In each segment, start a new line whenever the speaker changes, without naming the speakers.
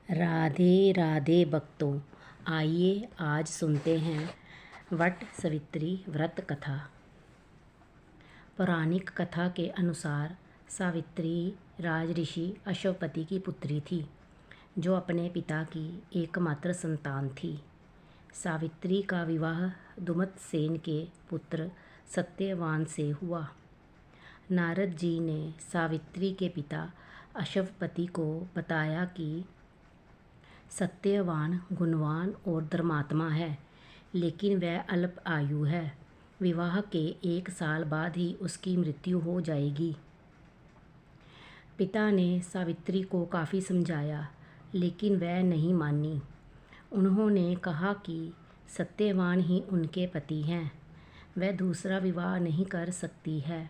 राधे राधे भक्तों, आइए आज सुनते हैं वट सावित्री व्रत कथा। पौराणिक कथा के अनुसार सावित्री राजऋषि अश्वपति की पुत्री थी, जो अपने पिता की एकमात्र संतान थी। सावित्री का विवाह दुमतसेन के पुत्र सत्यवान से हुआ। नारद जी ने सावित्री के पिता अश्वपति को बताया कि सत्यवान गुणवान और धर्मात्मा है, लेकिन वह अल्प आयु है। विवाह के 1 साल बाद ही उसकी मृत्यु हो जाएगी। पिता ने सावित्री को काफ़ी समझाया, लेकिन वह नहीं मानी। उन्होंने कहा कि सत्यवान ही उनके पति हैं, वह दूसरा विवाह नहीं कर सकती है।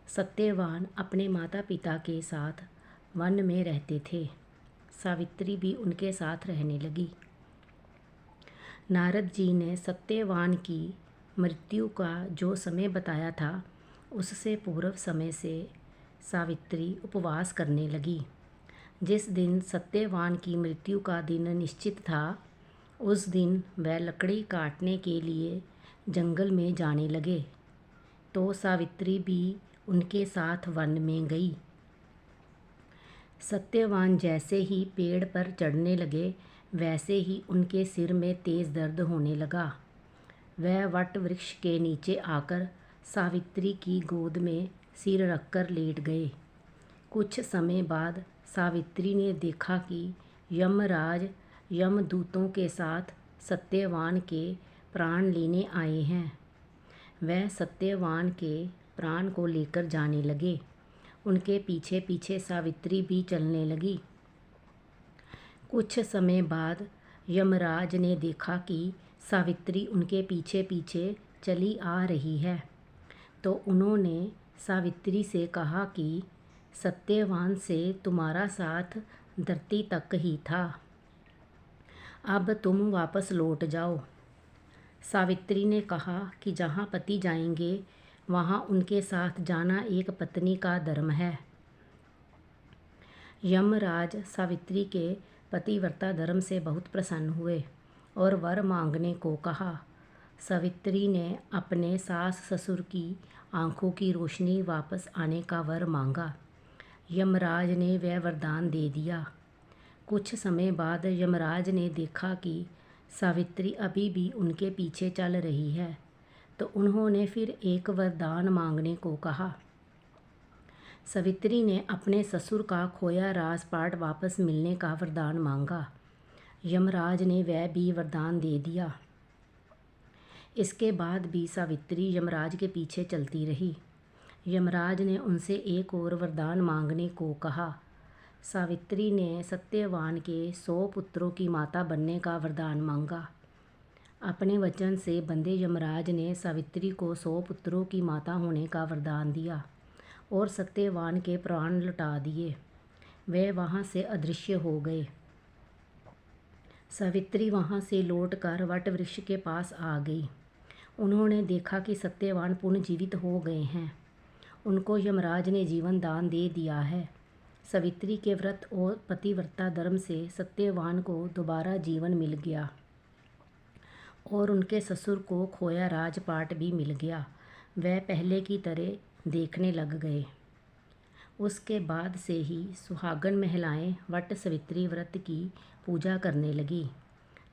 सत्यवान अपने माता पिता के साथ वन में रहते थे। सावित्री भी उनके साथ रहने लगी। नारद जी ने सत्यवान की मृत्यु का जो समय बताया था, उससे पूर्व समय से सावित्री उपवास करने लगी। जिस दिन सत्यवान की मृत्यु का दिन निश्चित था, उस दिन वह लकड़ी काटने के लिए जंगल में जाने लगे, तो सावित्री भी उनके साथ वन में गई। सत्यवान जैसे ही पेड़ पर चढ़ने लगे, वैसे ही उनके सिर में तेज़ दर्द होने लगा। वह वट वृक्ष के नीचे आकर सावित्री की गोद में सिर रखकर लेट गए। कुछ समय बाद सावित्री ने देखा कि यमराज यमदूतों के साथ सत्यवान के प्राण लेने आए हैं। वह सत्यवान के प्राण को लेकर जाने लगे। उनके पीछे पीछे सावित्री भी चलने लगी। कुछ समय बाद यमराज ने देखा कि सावित्री उनके पीछे पीछे चली आ रही है, तो उन्होंने सावित्री से कहा कि सत्यवान से तुम्हारा साथ धरती तक ही था, अब तुम वापस लौट जाओ। सावित्री ने कहा कि जहाँ पति जाएंगे, वहाँ उनके साथ जाना एक पत्नी का धर्म है। यमराज सावित्री के पतिव्रता धर्म से बहुत प्रसन्न हुए और वर मांगने को कहा। सावित्री ने अपने सास ससुर की आंखों की रोशनी वापस आने का वर मांगा। यमराज ने वह वरदान दे दिया। कुछ समय बाद यमराज ने देखा कि सावित्री अभी भी उनके पीछे चल रही है, तो उन्होंने फिर एक वरदान मांगने को कहा। सावित्री ने अपने ससुर का खोया राजपाट वापस मिलने का वरदान मांगा। यमराज ने वह भी वरदान दे दिया। इसके बाद भी सावित्री यमराज के पीछे चलती रही। यमराज ने उनसे एक और वरदान मांगने को कहा। सावित्री ने सत्यवान के 100 पुत्रों की माता बनने का वरदान मांगा। अपने वचन से बंधे यमराज ने सावित्री को 100 पुत्रों की माता होने का वरदान दिया और सत्यवान के प्राण लौटा दिए। वे वहाँ से अदृश्य हो गए। सावित्री वहाँ से लौटकर वट वृक्ष के पास आ गई। उन्होंने देखा कि सत्यवान पुनर्जीवित हो गए हैं। उनको यमराज ने जीवन दान दे दिया है। सावित्री के व्रत और पतिव्रता धर्म से सत्यवान को दोबारा जीवन मिल गया और उनके ससुर को खोया राजपाट भी मिल गया। वह पहले की तरह देखने लग गए। उसके बाद से ही सुहागन महिलाएं वट सावित्री व्रत की पूजा करने लगी,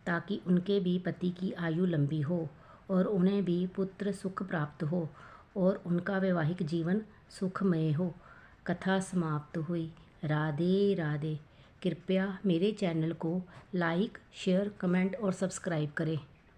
ताकि उनके भी पति की आयु लंबी हो और उन्हें भी पुत्र सुख प्राप्त हो और उनका वैवाहिक जीवन सुखमय हो। कथा समाप्त हुई। राधे राधे। कृपया मेरे चैनल को लाइक, शेयर, कमेंट और सब्सक्राइब करें।